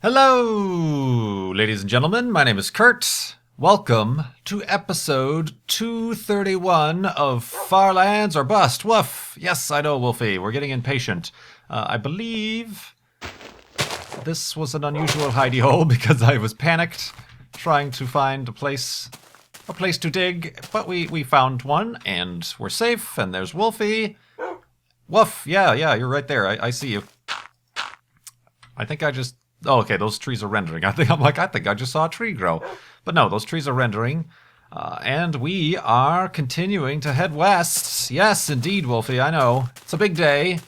Hello, ladies and gentlemen. My name is Kurt. Welcome to episode 231 of Farlands or Bust. Woof. Yes, I know, Wolfie. We're getting impatient. I believe this was an unusual hidey hole because I was panicked trying to find a place to dig, but we found one and we're safe. And there's Wolfie. Woof. Yeah, you're right there. I see you. I think I just... Oh, okay, those trees are rendering. I think I just saw a tree grow. But no, those trees are rendering. And we are continuing to head west. Yes, indeed, Wolfie, I know. It's a big day.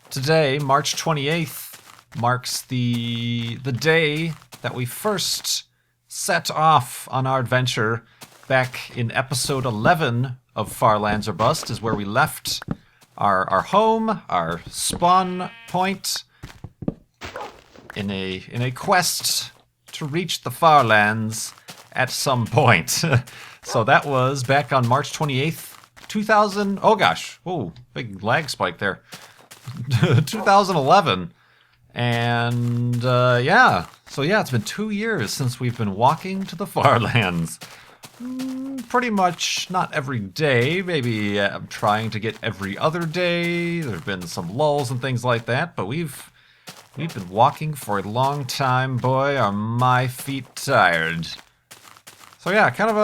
Today, March 28th, marks the day that we first set off on our adventure back in episode 11 of Farlands or Bust, is where we left our home, our spawn point, in a quest to reach the Farlands at some point. So that was back on March 28th, 2000... Oh gosh, whoa, big lag spike there. 2011. And yeah, so yeah, it's been 2 years since we've been walking to the Farlands. Pretty much not every day, maybe I'm trying to get every other day. There's been some lulls and things like that, but we've been walking for a long time. Boy, are my feet tired. So yeah, kind of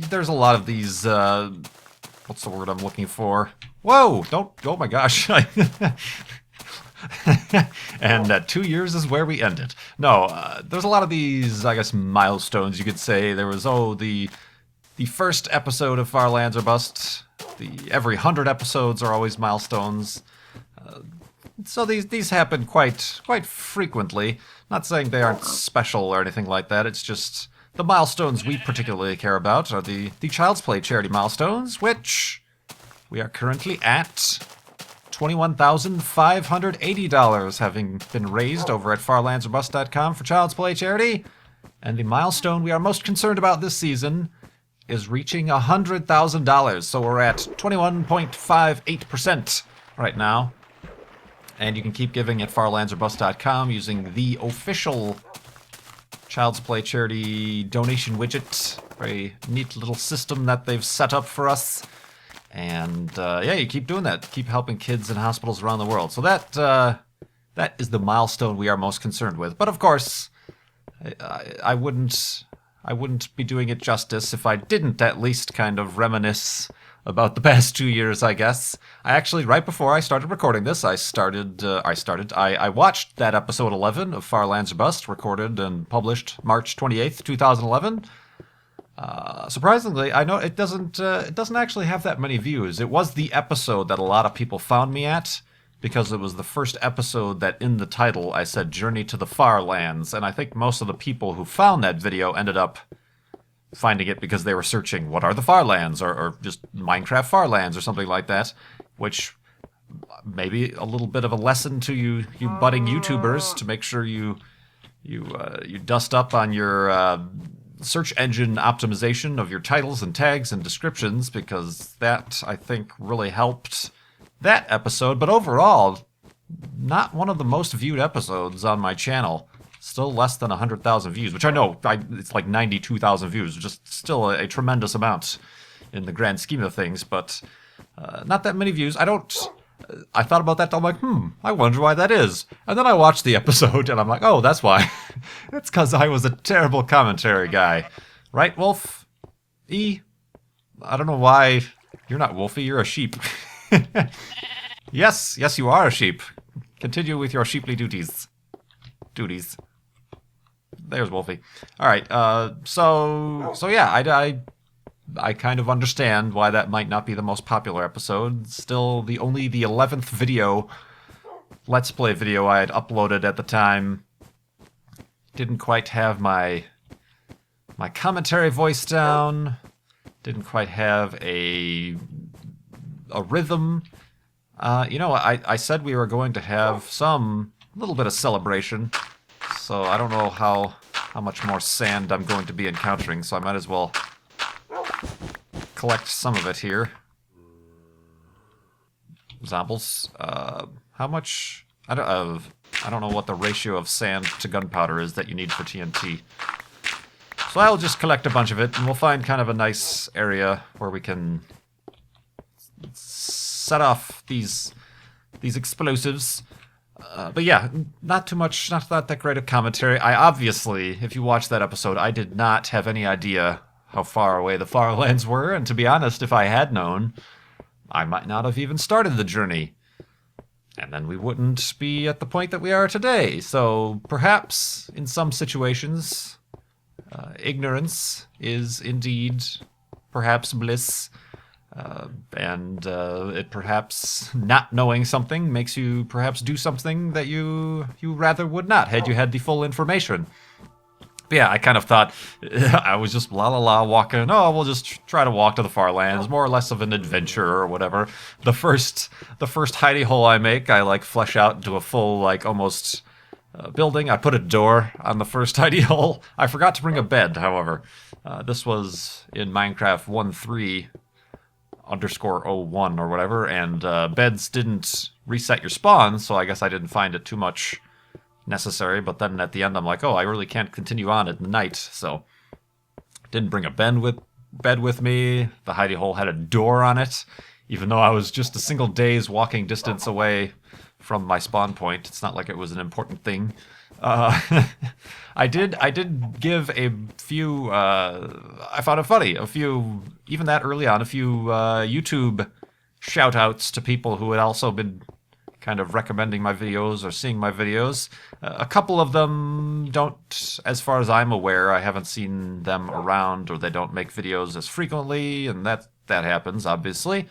there's a lot of these, what's the word I'm looking for? Whoa, oh my gosh. And 2 years is where we ended. No, there's a lot of these, I guess, milestones, you could say. There was, the first episode of Farlands or Bust. Every 100 episodes are always milestones. So these happen quite frequently. Not saying they aren't special or anything like that. It's just the milestones we particularly care about are the Child's Play charity milestones, which we are currently at $21,580 having been raised over at farlandsorbust.com for Child's Play charity. And the milestone we are most concerned about this season is reaching $100,000. So we're at 21.58% right now. And you can keep giving at farlandsorbust.com using the official Child's Play charity donation widget. Very neat little system that they've set up for us. And yeah, you keep doing that. Keep helping kids in hospitals around the world. So that is the milestone we are most concerned with. But of course, I wouldn't be doing it justice if I didn't at least kind of reminisce about the past 2 years, I guess. I actually, right before I started recording this, I watched that episode 11 of Farlands or Bust, recorded and published March 28th, 2011. Surprisingly, I know it doesn't actually have that many views. It was the episode that a lot of people found me at, because it was the first episode that in the title I said Journey to the Farlands, and I think most of the people who found that video ended up finding it because they were searching what are the Farlands, or just Minecraft Farlands or something like that, which maybe a little bit of a lesson to you budding YouTubers to make sure you dust up on your search engine optimization of your titles and tags and descriptions, because that, I think, really helped that episode. But overall, not one of the most viewed episodes on my channel. Still less than 100,000 views, which I know it's like 92,000 views, just still a tremendous amount in the grand scheme of things, but not that many views. I thought about that, I'm like, I wonder why that is. And then I watched the episode, and I'm like, oh, that's why. It's because I was a terrible commentary guy. Right, Wolf? I don't know why. You're not Wolfie, you're a sheep. Yes, you are a sheep. Continue with your sheeply duties. There's Wolfie. All right. So yeah, I kind of understand why that might not be the most popular episode. Still, only the 11th video, Let's Play video I had uploaded at the time, didn't quite have my commentary voice down. Didn't quite have a rhythm. I said we were going to have some little bit of celebration. So I don't know how much more sand I'm going to be encountering, so I might as well collect some of it here. Zombles. How much? I I don't know what the ratio of sand to gunpowder is that you need for TNT. So I'll just collect a bunch of it, and we'll find kind of a nice area where we can set off these explosives. But yeah, not too much, not that great of commentary. I obviously, if you watched that episode, I did not have any idea how far away the far lands were, and to be honest, if I had known, I might not have even started the journey. And then we wouldn't be at the point that we are today. So perhaps, in some situations, ignorance is indeed perhaps bliss. And it perhaps not knowing something makes you perhaps do something that you rather would not, had you had the full information. But yeah, I kind of thought, I was just walking, we'll just try to walk to the far lands, more or less of an adventure or whatever. The first hidey hole I make, I like flesh out into a full, like, almost building. I put a door on the first hidey hole. I forgot to bring a bed, however. This was in Minecraft 1.3_01 or whatever, and beds didn't reset your spawn, so I guess I didn't find it too much necessary. But then at the end I'm like, I really can't continue on at night, so didn't bring a bed with me. The hidey hole had a door on it, even though I was just a single day's walking distance away from my spawn point. It's not like it was an important thing. I did give a few, I found it funny, even that early on, a few YouTube shout-outs to people who had also been kind of recommending my videos or seeing my videos. A couple of them don't, as far as I'm aware, I haven't seen them around, or they don't make videos as frequently, and that happens, obviously.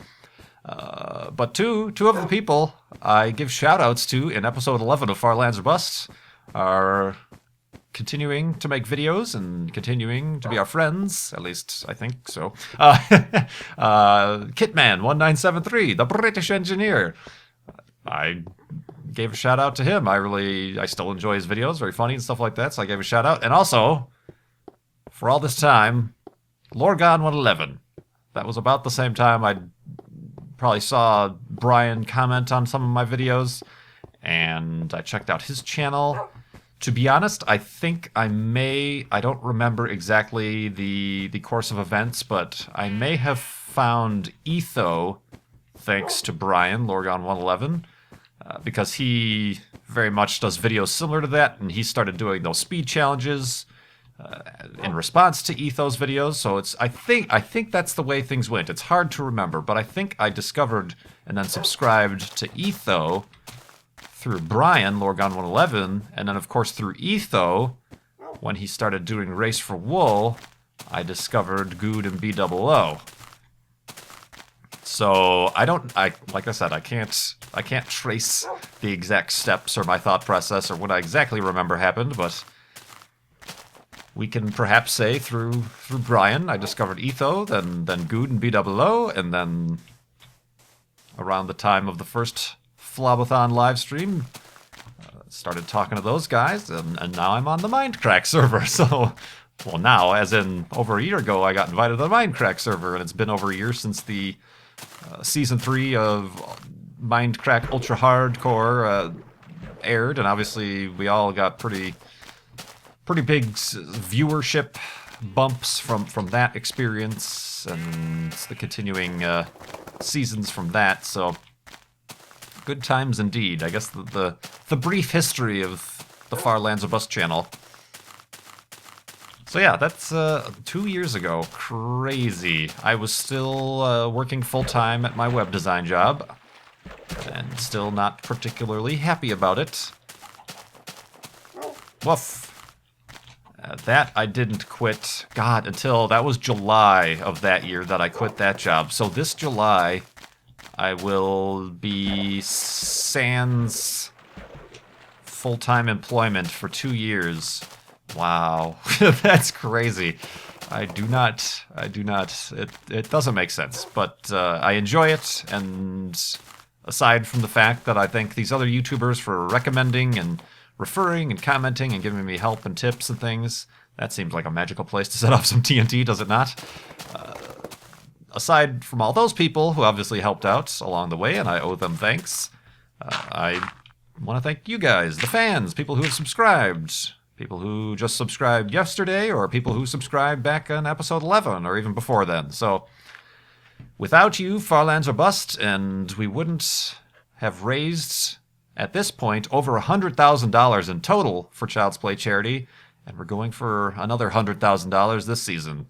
But two of the people I give shout-outs to in episode 11 of Far Lands or Bust are continuing to make videos and continuing to be our friends, at least I think so. Kitman1973, the British engineer. I gave a shout out to him. I still enjoy his videos, very funny and stuff like that, so I gave a shout out. And also, for all this time, Lorgon111. That was about the same time I probably saw Brian comment on some of my videos, and I checked out his channel. To be honest, I think I don't remember exactly the course of events, but I may have found Etho thanks to Brian, Lorgon111, because he very much does videos similar to that, and he started doing those speed challenges in response to Etho's videos. So I think that's the way things went. It's hard to remember, but I think I discovered and then subscribed to Etho through Brian, Lorgon111, and then of course through Etho, when he started doing Race for Wool, I discovered Good and BOO. So like I said, I can't trace the exact steps or my thought process or what I exactly remember happened, but we can perhaps say through Brian, I discovered Etho, then Good and BOO, and then around the time of the first flob-athon live stream, started talking to those guys, and now I'm on the Mindcrack server. So, well, now, as in over a year ago, I got invited to the Mindcrack server, and it's been over a year since the Season 3 of Mindcrack Ultra Hardcore aired, and obviously we all got pretty big viewership bumps from that experience, and the continuing seasons from that, so good times indeed. I guess the brief history of the Far Lands or Bust channel. So yeah, that's 2 years ago. Crazy. I was still working full-time at my web design job, and still not particularly happy about it. Woof. That I didn't quit, God, until that was July of that year that I quit that job. So this July, I will be sans full-time employment for 2 years. Wow, that's crazy. I do not, it doesn't make sense, but I enjoy it, and aside from the fact that I thank these other YouTubers for recommending and referring and commenting and giving me help and tips and things, that seems like a magical place to set off some TNT, does it not? Aside from all those people who obviously helped out along the way, and I owe them thanks, I want to thank you guys, the fans, people who have subscribed, people who just subscribed yesterday, or people who subscribed back on episode 11, or even before then. So, without you, Farlands are bust, and we wouldn't have raised, at this point, over $100,000 in total for Child's Play charity, and we're going for another $100,000 this season.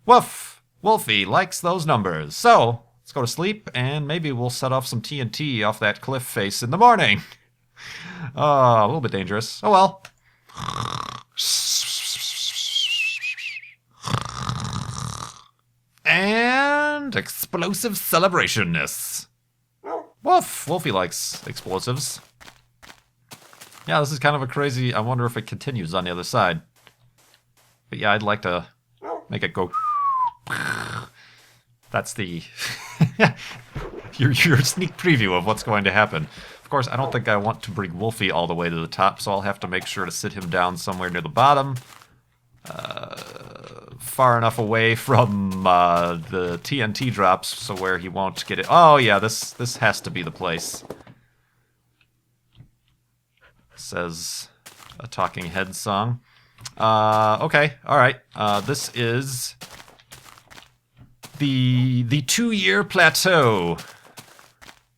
Woof! Wolfie likes those numbers. So, let's go to sleep, and maybe we'll set off some TNT off that cliff face in the morning. A little bit dangerous. Oh well. And explosive celebrationness. Woof! Wolfie likes explosives. Yeah, this is kind of a crazy... I wonder if it continues on the other side. But yeah, I'd like to make it go... That's the... your sneak preview of what's going to happen. Of course, I don't think I want to bring Wolfie all the way to the top, so I'll have to make sure to sit him down somewhere near the bottom. Far enough away from the TNT drops, so where he won't get it. Oh yeah, this has to be the place. Says a Talking Heads song. Okay, alright. This is the 2-year plateau.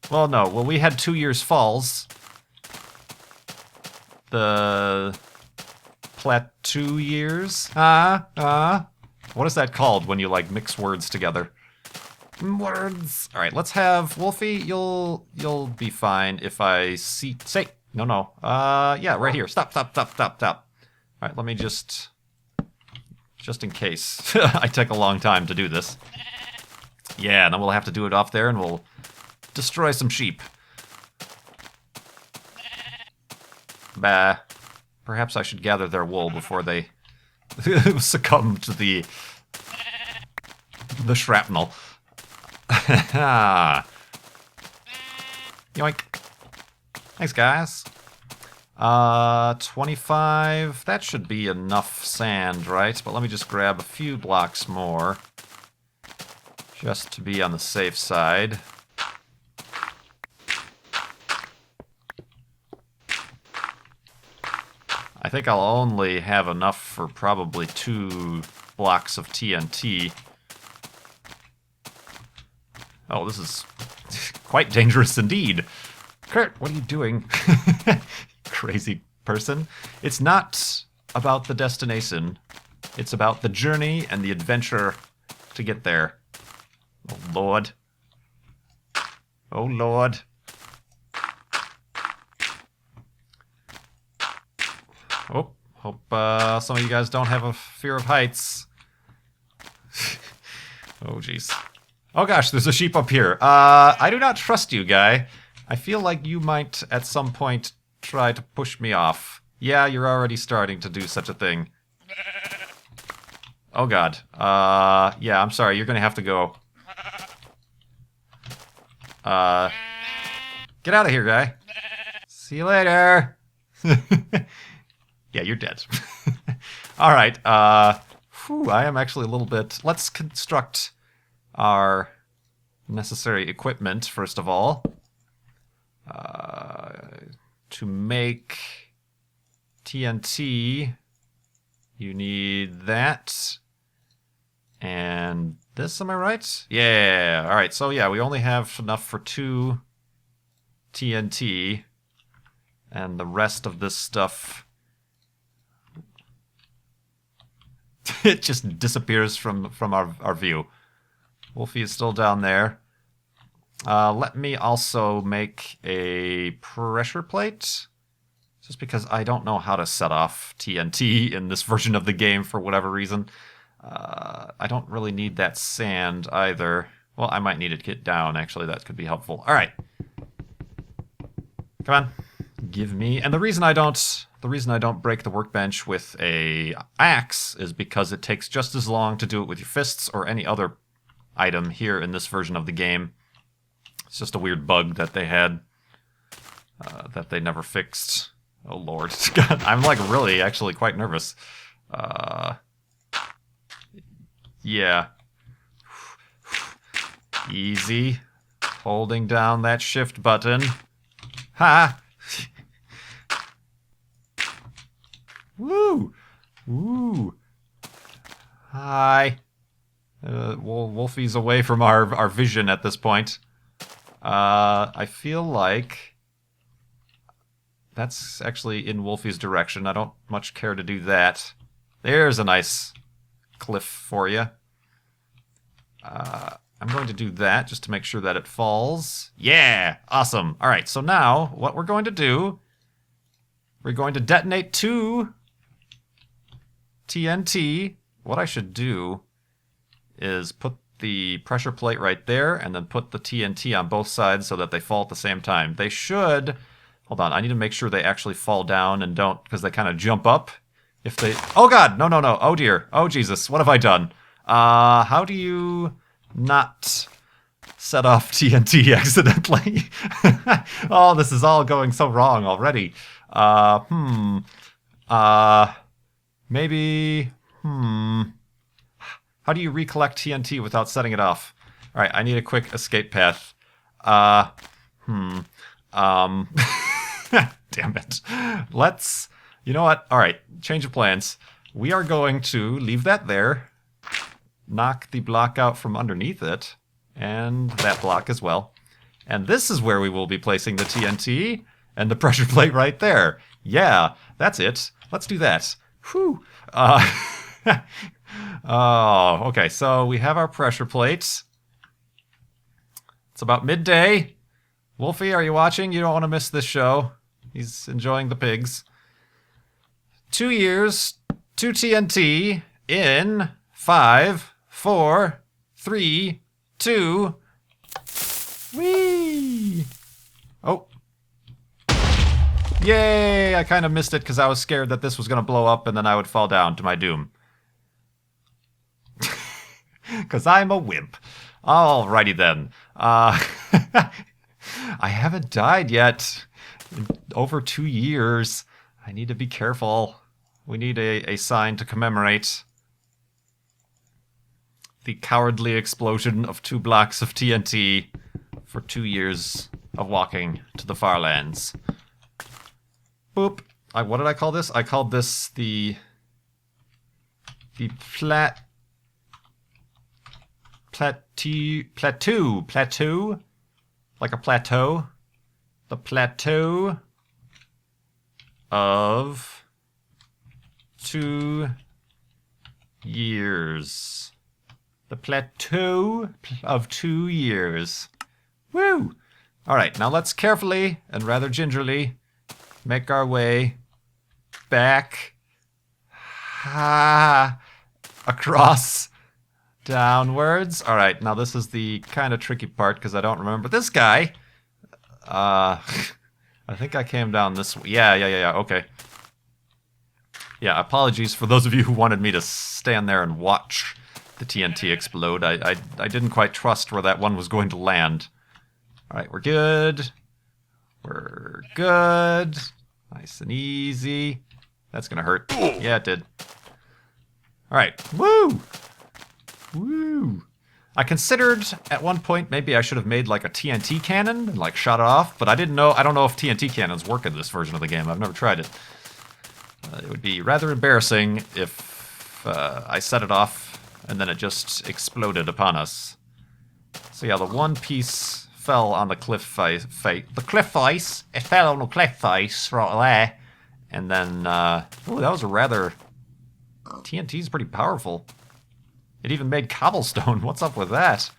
Well, no. Well, we had 2 years falls. The plateau years? What is that called when you, like, mix words together? Words. Alright, let's have... Wolfie, you'll be fine if I say... No. Yeah, right here. Stop. Alright, let me just in case I take a long time to do this. Yeah, and then we'll have to do it off there, and we'll destroy some sheep. Bah. Perhaps I should gather their wool before they succumb to the shrapnel. Yoink. Thanks, guys. 25. That should be enough sand, right? But let me just grab a few blocks more. Just to be on the safe side. I think I'll only have enough for probably 2 blocks of TNT. Oh, this is quite dangerous indeed. Kurt, what are you doing? Crazy person. It's not about the destination. It's about the journey and the adventure to get there. Oh, Lord. Oh, Lord. Oh, hope some of you guys don't have a fear of heights. Oh, jeez. Oh, gosh, there's a sheep up here. I do not trust you, guy. I feel like you might, at some point, try to push me off. Yeah, you're already starting to do such a thing. Oh, God. Yeah, I'm sorry. You're gonna have to go. Get out of here, guy. See you later. Yeah, you're dead. All right. I am actually a little bit... Let's construct our necessary equipment, first of all. To make TNT, you need that. And this, am I right? Yeah. All right, so yeah, we only have enough for 2 TNT. And the rest of this stuff... it just disappears from our view. Wolfie is still down there. Let me also make a pressure plate. Just because I don't know how to set off TNT in this version of the game for whatever reason. I don't really need that sand either. Well, I might need it to get down, actually. That could be helpful. Alright. Come on. Give me... And the reason I don't break the workbench with a axe is because it takes just as long to do it with your fists or any other item here in this version of the game. It's just a weird bug that they had that they never fixed. Oh, Lord. God, I'm, like, really actually quite nervous. Yeah. Easy. Holding down that shift button. Ha! Woo! Woo! Hi. Wolfie's away from our vision at this point. I feel like that's actually in Wolfie's direction. I don't much care to do that. There's a nice cliff for you. I'm going to do that just to make sure that it falls. Yeah! Awesome. All right, so now what we're going to do, we're going to detonate 2 TNT. What I should do is put the pressure plate right there and then put the TNT on both sides so that they fall at the same time. They should... Hold on, I need to make sure they actually fall down and don't, because they kind of jump up. If they... Oh god, no, no, no. Oh dear. Oh Jesus, what have I done? How do you not set off TNT accidentally? Oh, this is all going so wrong already. Maybe... How do you recollect TNT without setting it off? All right, I need a quick escape path. Damn it. Let's... You know what? All right, change of plans. We are going to leave that there, knock the block out from underneath it, and that block as well. And this is where we will be placing the TNT and the pressure plate right there. Yeah, that's it. Let's do that. Whew. Oh, okay, so we have our pressure plates. It's about midday. Wolfie, are you watching? You don't want to miss this show. He's enjoying the pigs. 2 years, 2 TNT in 5, 4, 3, 2. Whee! Oh. Yay! I kind of missed it because I was scared that this was going to blow up and then I would fall down to my doom. Because I'm a wimp. Alrighty then. I haven't died yet. In over 2 years. I need to be careful. We need a sign to commemorate the cowardly explosion of 2 blocks of TNT for 2 years of walking to the far lands. Boop. What did I call this? I called this the Plateau, like a plateau. The plateau of 2 years. The plateau of 2 years. Woo! Alright, now let's carefully and rather gingerly make our way back across downwards. Alright, now this is the kind of tricky part because I don't remember this guy. I think I came down this way. Yeah, okay. Yeah, apologies for those of you who wanted me to stand there and watch the TNT explode. I didn't quite trust where that one was going to land. Alright, we're good. We're good. Nice and easy. That's gonna hurt. Yeah, it did. Alright, woo! Woo! I considered at one point maybe I should have made like a TNT cannon and like shot it off, but I don't know if TNT cannons work in this version of the game. I've never tried it. It would be rather embarrassing if I set it off and then it just exploded upon us. So yeah, the one piece fell on the cliff face. The cliff face. It fell on the cliff face right there. And then, oh, that was a rather... TNT's pretty powerful. It even made cobblestone. What's up with that?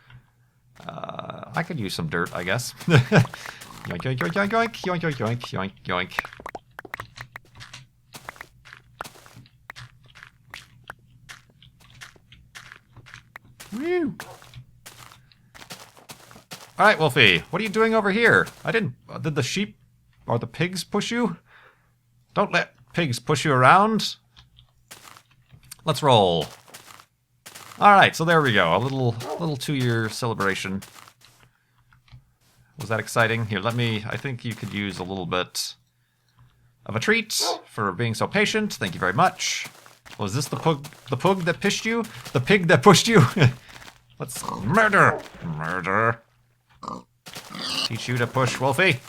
I could use some dirt, I guess. Yoink, yoink, yoink, yoink, yoink, yoink, yoink, yoink, yoink, yoink. Woo! Alright, Wolfie, what are you doing over here? Did the sheep or the pigs push you? Don't let pigs push you around. Let's roll. Alright, so there we go. A little 2-year celebration. Was that exciting? Here, I think you could use a little bit of a treat for being so patient. Thank you very much. Was this the pug that pushed you? The pig that pushed you? Let's murder. Teach you to push, Wolfie.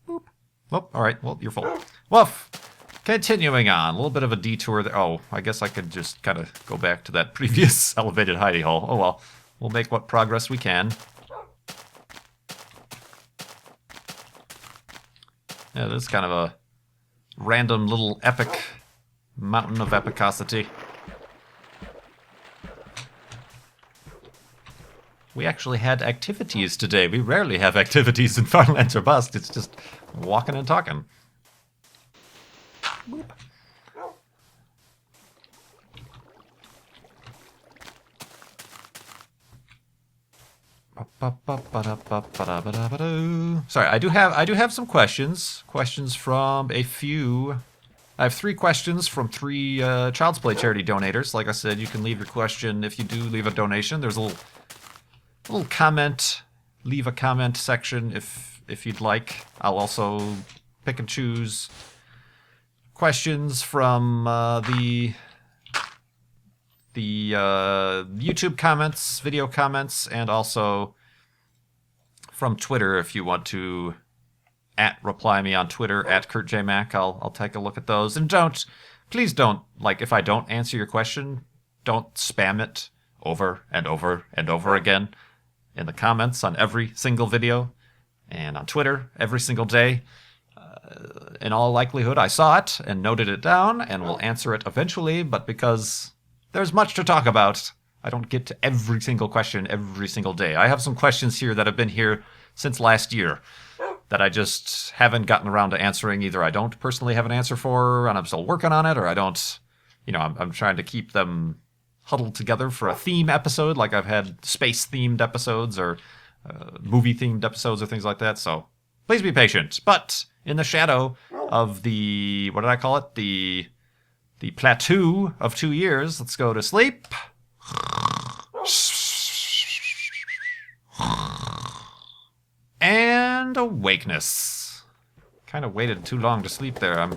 Boop. Oh, alright, well, you're full. Woof! Continuing on, a little bit of a detour there. Oh, I guess I could just kind of go back to that previous elevated hidey hole. Oh well, we'll make what progress we can. Yeah, this is kind of a random little epic mountain of epicosity. We actually had activities today. We rarely have activities in Farlands or Bust. It's just walking and talking. Boop. Sorry, I do have some questions. Questions from a few. I have 3 questions from 3 Child's Play charity donators. Like I said, you can leave your question if you do leave a donation. There's a little comment. Leave a comment section if you'd like. I'll also pick and choose questions from the YouTube comments, video comments, and also from Twitter if you want to reply me on Twitter @KurtJMac. I'll take a look at those. And please don't, like, if I don't answer your question, don't spam it over and over and over again in the comments on every single video and on Twitter every single day. In all likelihood, I saw it and noted it down and will answer it eventually, but because there's much to talk about, I don't get to every single question every single day. I have some questions here that have been here since last year that I just haven't gotten around to answering. Either I don't personally have an answer for and I'm still working on it, or I don't, I'm trying to keep them huddled together for a theme episode, like I've had space-themed episodes or movie-themed episodes or things like that, so please be patient. But in the shadow of the, what did I call it? The plateau of 2 years, let's go to sleep. And awakeness. Kind of waited too long to sleep there.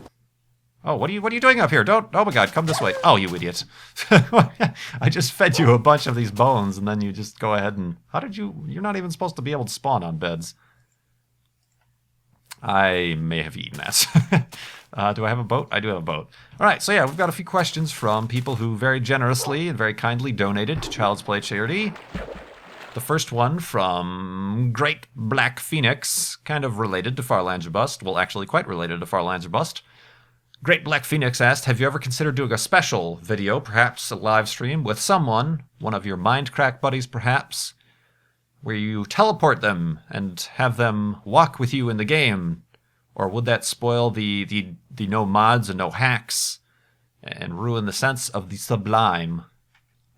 Oh, what are you doing up here? Oh my god, come this way. Oh, you idiot. I just fed you a bunch of these bones and then you just go ahead and, you're not even supposed to be able to spawn on beds. I may have eaten that. Do I have a boat? I do have a boat. All right, so yeah, we've got a few questions from people who very generously and very kindly donated to Child's Play charity. The first one from Great Black Phoenix, kind of related to Farlands or Bust. Well, actually quite related to Farlands or Bust. Great Black Phoenix asked, have you ever considered doing a special video, perhaps a live stream, with someone, one of your Mindcrack buddies perhaps, where you teleport them and have them walk with you in the game? Or would that spoil the no mods and no hacks and ruin the sense of the sublime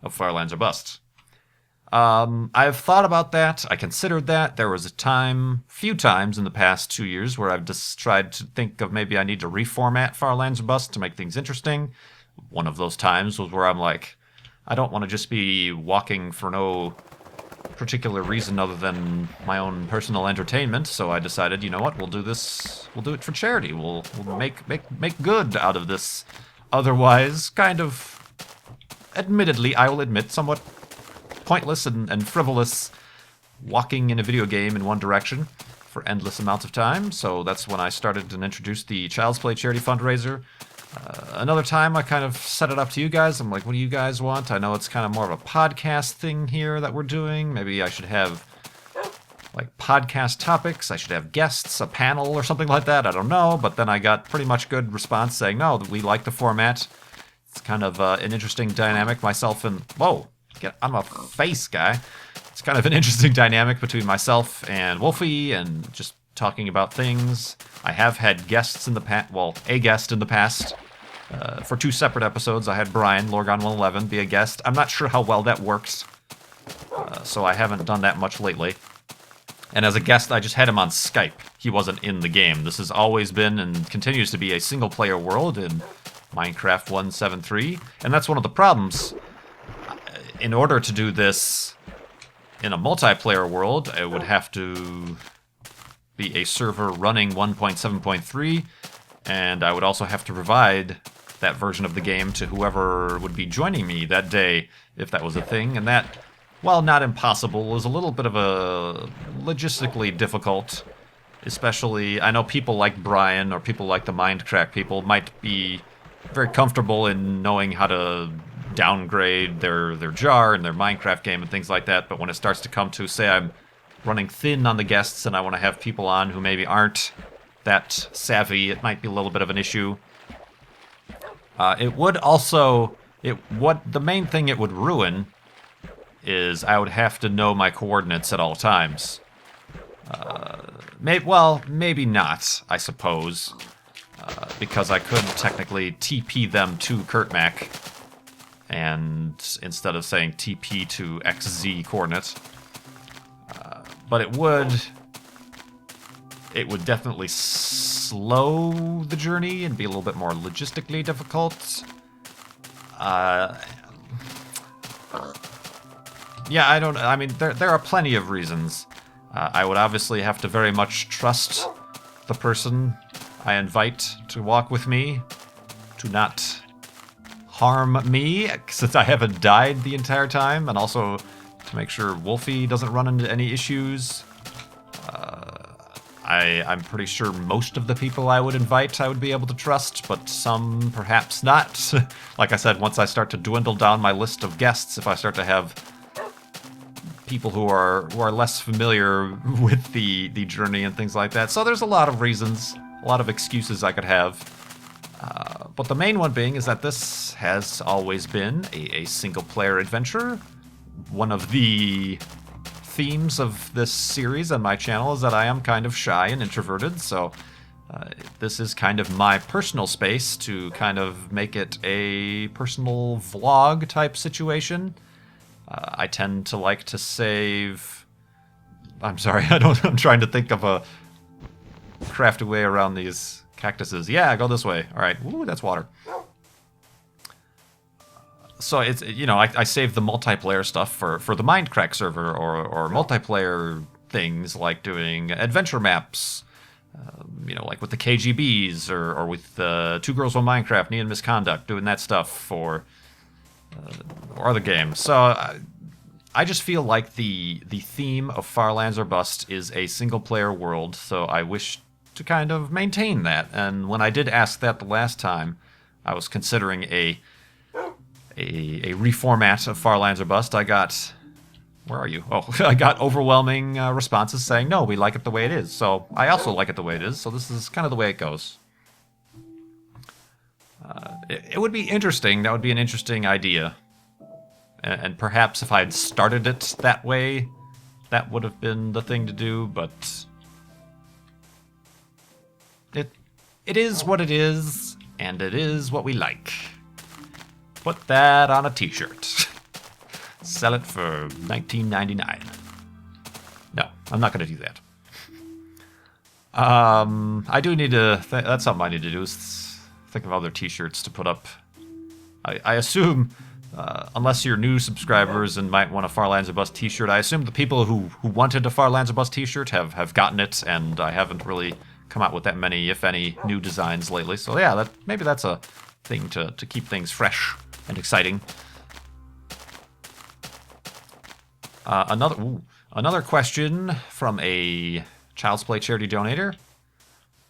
of Farlands or Bust? I've thought about that. I considered that. There was few times in the past 2 years where I've just tried to think of maybe I need to reformat Farlands or Bust to make things interesting. One of those times was where I'm like, I don't want to just be walking for no particular reason other than my own personal entertainment, so I decided, you know what, we'll do it for charity. We'll make good out of this otherwise kind of, admittedly, I will admit, somewhat pointless and frivolous walking in a video game in one direction for endless amounts of time. So that's when I started and introduced the Child's Play charity fundraiser. Another time I kind of set it up to you guys. I'm like, what do you guys want? I know it's kind of more of a podcast thing here that we're doing. Maybe I should have like podcast topics. I should have guests, a panel or something like that. I don't know. But then I got pretty much good response saying, no, we like the format. It's kind of an interesting dynamic. Myself and, whoa, get on my face, guy. It's kind of an interesting dynamic between myself and Wolfie and just talking about things. I have had guests in the past, well, a guest in the past. For 2 separate episodes, I had Brian, Lorgon111, be a guest. I'm not sure how well that works, so I haven't done that much lately. And as a guest, I just had him on Skype. He wasn't in the game. This has always been and continues to be a single-player world in Minecraft 1.7.3, and that's one of the problems. In order to do this in a multiplayer world, it would have to be a server running 1.7.3, and I would also have to provide that version of the game to whoever would be joining me that day, if that was a thing. And that, while not impossible, was a little bit of a logistically difficult Especially, I know people like Brian or people like the Mindcrack people might be very comfortable in knowing how to downgrade their jar and their Minecraft game and things like that, but when it starts to come to, say, I'm running thin on the guests and I want to have people on who maybe aren't that savvy, it might be a little bit of an issue. It would also, the main thing it would ruin is I would have to know my coordinates at all times. Maybe not, I suppose, because I could technically TP them to KurtJMac, and instead of saying TP to XZ coordinate. But it would definitely slow the journey and be a little bit more logistically difficult. Yeah, I mean, there are plenty of reasons. I would obviously have to very much trust the person I invite to walk with me to not harm me, since I haven't died the entire time, and also to make sure Wolfie doesn't run into any issues. I'm pretty sure most of the people I would invite I would be able to trust, but some perhaps not. Like I said, once I start to dwindle down my list of guests, if I start to have people who are less familiar with the journey and things like that. So there's a lot of reasons, a lot of excuses I could have. But the main one being is that this has always been a single-player adventure. One of the themes of this series on my channel is that I am kind of shy and introverted, so this is kind of my personal space to kind of make it a personal vlog type situation. I tend to like to save... I'm sorry, I'm trying to think of a crafty way around these cactuses. Yeah, go this way. All right. Ooh, that's water. So it's, you know, I save the multiplayer stuff for the Mindcrack server or multiplayer things like doing adventure maps, you know, like with the KGBs or with Two Girls One Minecraft, Neon Misconduct, doing that stuff for or other games. So I just feel like the theme of Farlands or Bust is a single player world, so I wish to kind of maintain that. And when I did ask that the last time, I was considering a reformat of Farlands or Bust. I got... Where are you? Oh, I got overwhelming responses saying, no, we like it the way it is. So I also like it the way it is, so this is kind of the way it goes. It would be interesting. That would be an interesting idea. And perhaps if I had started it that way, that would have been the thing to do, but... It is what it is, and it is what we like. Put that on a t-shirt. Sell it for $19.99. No, I'm not going to do that. I do need to... that's something I need to do, is think of other t-shirts to put up. I assume, unless you're new subscribers and might want a Farlands or Bust t-shirt, I assume the people who wanted a Farlands or Bust t-shirt have gotten it, and I haven't really come out with that many, if any, new designs lately. So yeah, maybe that's a thing to keep things fresh and exciting. Another question from a Child's Play charity donator.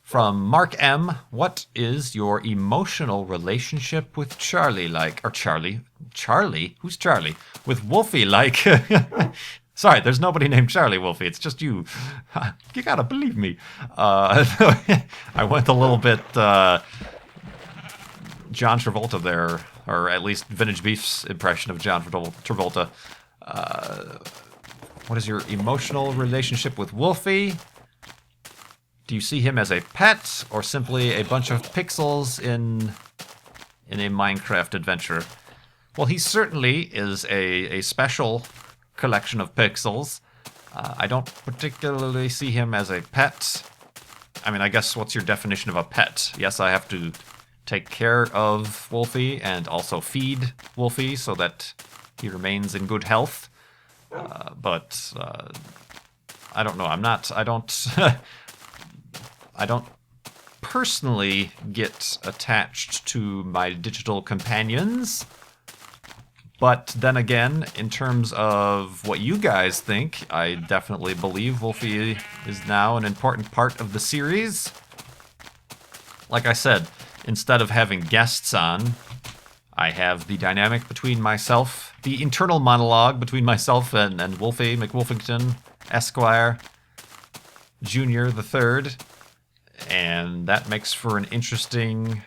From Mark M. What is your emotional relationship with Charlie like? Or Charlie? Charlie? Who's Charlie? With Wolfie like? Sorry, there's nobody named Charlie, Wolfie. It's just you. You gotta believe me. I went a little bit John Travolta there, or at least Vintage Beef's impression of John Travolta. What is your emotional relationship with Wolfie? Do you see him as a pet, or simply a bunch of pixels in a Minecraft adventure? Well, he certainly is a special collection of pixels. I don't particularly see him as a pet. I mean, I guess what's your definition of a pet? Yes, I have to take care of Wolfie and also feed Wolfie so that he remains in good health. But I don't know. I don't personally get attached to my digital companions, But then again, in terms of what you guys think, I definitely believe Wolfie is now an important part of the series. Like I said, instead of having guests on, I have the dynamic between myself, the internal monologue between myself and Wolfie McWolfington, Esquire, Junior the Third, and that makes for an interesting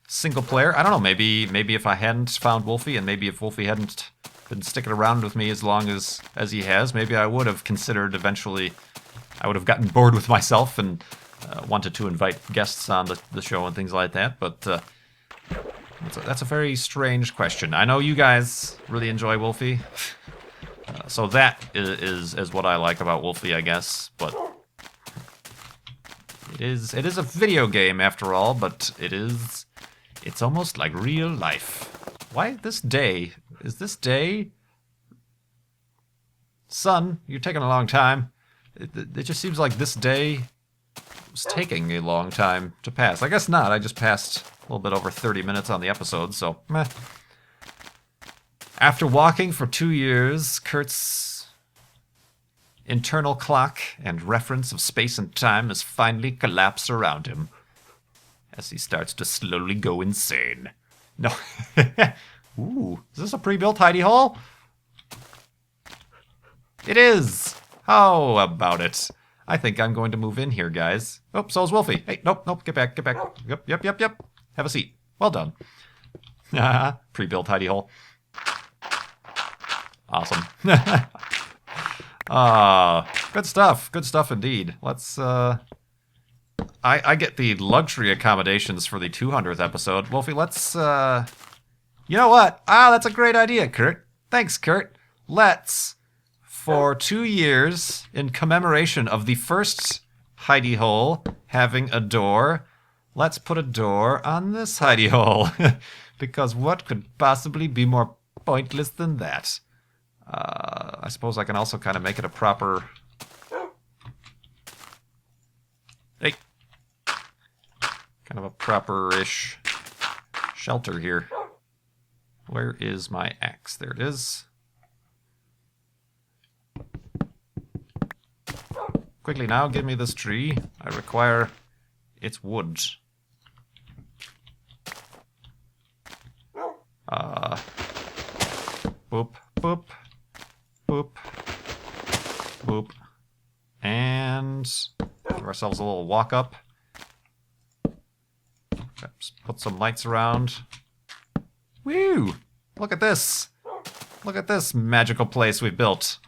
single player. I don't know, maybe if I hadn't found Wolfie, and maybe if Wolfie hadn't been sticking around with me as long as he has, maybe I would have considered eventually, I would have gotten bored with myself and wanted to invite guests on the show and things like that, but that's a very strange question. I know you guys really enjoy Wolfie, so that is what I like about Wolfie, I guess, but it is a video game after all, but it's almost like real life. Why this day? Is this day? Sun, you're taking a long time. It just seems like this day was taking a long time to pass. I guess not. I just passed a little bit over 30 minutes on the episode, so meh. After walking for 2 years, Kurt's internal clock and reference of space and time has finally collapsed around him as he starts to slowly go insane. No. Ooh, is this a pre-built hidey hole? It is! How about it? I think I'm going to move in here, guys. Oh, so's Wolfie. Hey, nope, get back. Yep. Have a seat. Well done. Pre-built hidey hole. Awesome. Good stuff indeed. Let's, I get the luxury accommodations for the 200th episode. Wolfie, let's, you know what? That's a great idea, Kurt. Thanks, Kurt. Let's, for 2 years, in commemoration of the first hidey hole having a door, let's put a door on this hidey hole. Because what could possibly be more pointless than that? I suppose I can also kind of make it a proper... Hey! Kind of a proper-ish shelter here. Where is my axe? There it is. Quickly now, give me this tree. I require its wood. Boop, boop, boop, boop. And give ourselves a little walk up. Just put some lights around. Woo! Look at this. Look at this magical place we've built.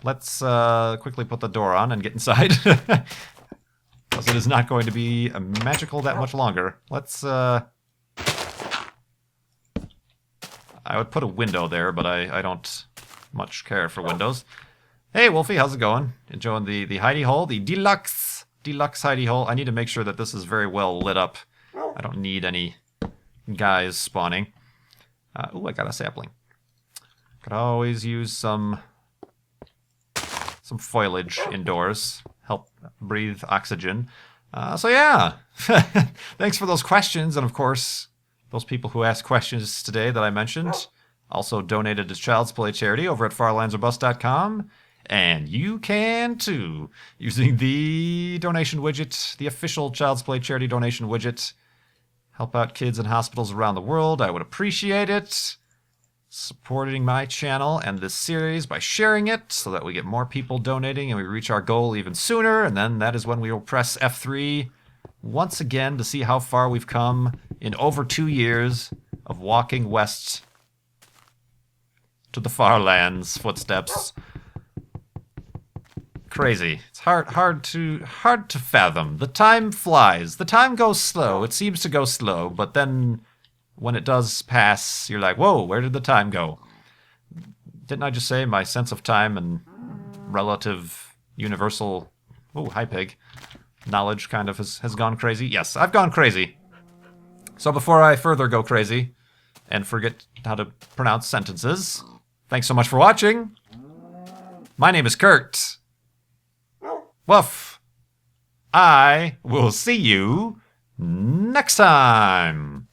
Let's quickly put the door on and get inside. Because it is not going to be magical that much longer. Let's... I would put a window there, but I don't much care for windows. Hey, Wolfie, how's it going? Enjoying the hidey hole? The deluxe hidey hole. I need to make sure that this is very well lit up. I don't need any guys spawning. Ooh, I got a sapling. Could always use some foliage indoors. Help breathe oxygen. So yeah, thanks for those questions. And of course, those people who asked questions today that I mentioned also donated to Child's Play charity over at farlandsorbust.com. And you can too, using the donation widget, the official Child's Play charity donation widget. Help out kids in hospitals around the world. I would appreciate it. Supporting my channel and this series by sharing it so that we get more people donating and we reach our goal even sooner. And then that is when we will press F3 once again to see how far we've come in over 2 years of walking west to the far lands footsteps. Crazy. It's hard to fathom. The time flies. The time goes slow. It seems to go slow, but then when it does pass, you're like, whoa, where did the time go? Didn't I just say my sense of time and relative universal, oh, hi pig, knowledge kind of has gone crazy? Yes, I've gone crazy. So before I further go crazy and forget how to pronounce sentences, thanks so much for watching. My name is Kurt. Woof. I will see you next time.